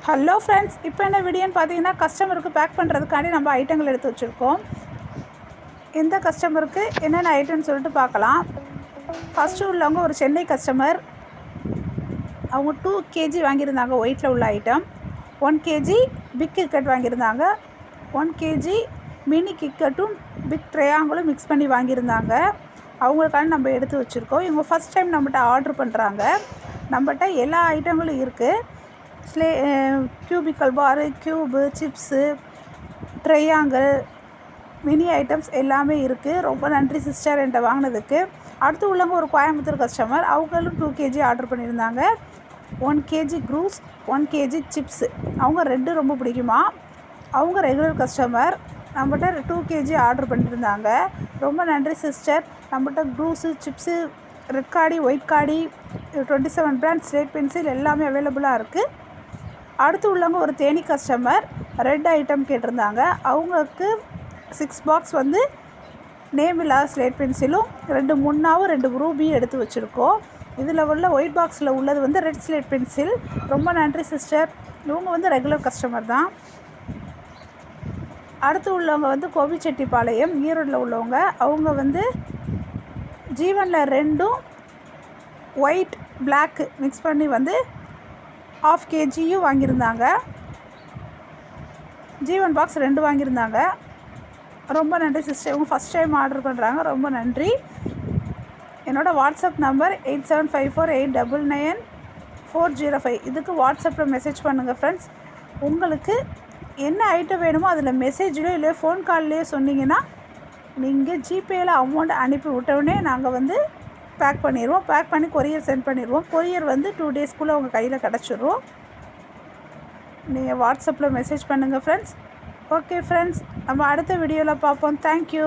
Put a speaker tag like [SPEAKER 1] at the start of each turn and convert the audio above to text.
[SPEAKER 1] Hello friends, இப்போ என்ன வீடியோன்னு பார்த்தீங்கன்னா கஸ்டமருக்கு பேக் பண்ணுறதுக்காண்டி நம்ம ஐட்டங்கள் எடுத்து வச்சுருக்கோம். இந்த கஸ்டமருக்கு என்னென்ன ஐட்டம்னு சொல்லிட்டு பார்க்கலாம். ஃபஸ்ட்டு உள்ளவங்க ஒரு சென்னை கஸ்டமர். அவங்க 2 kg வாங்கியிருந்தாங்க. ஒயிட்டில் உள்ள ஐட்டம் 1 kg பிக் கிட்கட் வாங்கியிருந்தாங்க. 1 kg மினி கிட்கட்டும் பிக் ட்ரையாங்கிளும் மிக்ஸ் பண்ணி வாங்கியிருந்தாங்க. அவங்களுக்கான நம்ம எடுத்து வச்சுருக்கோம். இவங்க ஃபஸ்ட் டைம் நம்மகிட்ட ஆர்டர் பண்ணுறாங்க. நம்மகிட்ட எல்லா ஐட்டங்களும் இருக்குது. கியூபிக்கல் பாரு, cube, chips, triangle, mini items எல்லாமே இருக்குது. ரொம்ப நன்றி சிஸ்டர் என்கிட்ட வாங்கினதுக்கு. அடுத்து உள்ளவங்க ஒரு கோயம்புத்தூர் கஸ்டமர். அவங்களும் 2 kg ஆர்டர் பண்ணியிருந்தாங்க. 1 kg க்ரூஸ், 1 kg சிப்ஸு. அவங்க ரெட்டு ரொம்ப பிடிக்குமா. அவங்க ரெகுலர் கஸ்டமர். நம்மகிட்ட 2 kg ஆர்டர் பண்ணியிருந்தாங்க. ரொம்ப நன்றி சிஸ்டர். நம்மகிட்ட க்ரூஸு, சிப்ஸு, ரெட் காடி, ஒயிட் காடி, 27 பிராண்ட் ஸ்லேட் பென்சில் எல்லாமே அவைலபிளாக இருக்குது. அடுத்து உள்ளவங்க ஒரு தேனி கஸ்டமர். ரெட் ஐட்டம் கேட்டிருந்தாங்க. அவங்களுக்கு 6 பாக்ஸ் வந்து நேம் இல்லாத ஸ்லேட் பென்சிலும் 2 முன்னாவும் 2 ரூபியும் எடுத்து வச்சுருக்கோம். இதில் உள்ள ஒயிட் பாக்ஸில் உள்ளது வந்து ரெட் ஸ்லேட் பென்சில். ரொம்ப நன்றி சிஸ்டர். இவங்க வந்து ரெகுலர் கஸ்டமர் தான். அடுத்து உள்ளவங்க வந்து கோபிச்செட்டிப்பாளையம், ஈரோடில் உள்ளவங்க. அவங்க வந்து ஜீவனில் 2ம் ஒயிட் பிளாக்கு மிக்ஸ் பண்ணி வந்து 1/2 kgயும் வாங்கியிருந்தாங்க. ஜீவன் பாக்ஸ் 2 வாங்கியிருந்தாங்க. ரொம்ப நன்றி சிஸ்டர். இவங்க ஃபஸ்ட் டைம் ஆர்டர் பண்ணுறாங்க. ரொம்ப நன்றி. என்னோடய வாட்ஸ்அப் நம்பர் 8754899405. இதுக்கு வாட்ஸ்அப்பில் மெசேஜ் பண்ணுங்கள் ஃப்ரெண்ட்ஸ். உங்களுக்கு என்ன ஐட்டம் வேணுமோ அதில் மெசேஜ்லேயோ இல்லை ஃபோன் கால்லையோ சொன்னீங்கன்னா நீங்கள் ஜிபேயில் அமௌண்ட் அனுப்பி விட்டோடனே நாங்கள் வந்து பேக் பண்ணிடுவோம். பேக் பண்ணி கொரியர் சென்ட் பண்ணிடுவோம். கொரியர் வந்து 2 டேஸ்க்குள்ளே உங்கள் கையில் கிடச்சிரும். நீங்கள் வாட்ஸ்அப்பில் மெசேஜ் பண்ணுங்கள் ஃப்ரெண்ட்ஸ். ஓகே ஃப்ரெண்ட்ஸ், நம்ம அடுத்த வீடியோவில் பார்ப்போம். தேங்க்யூ.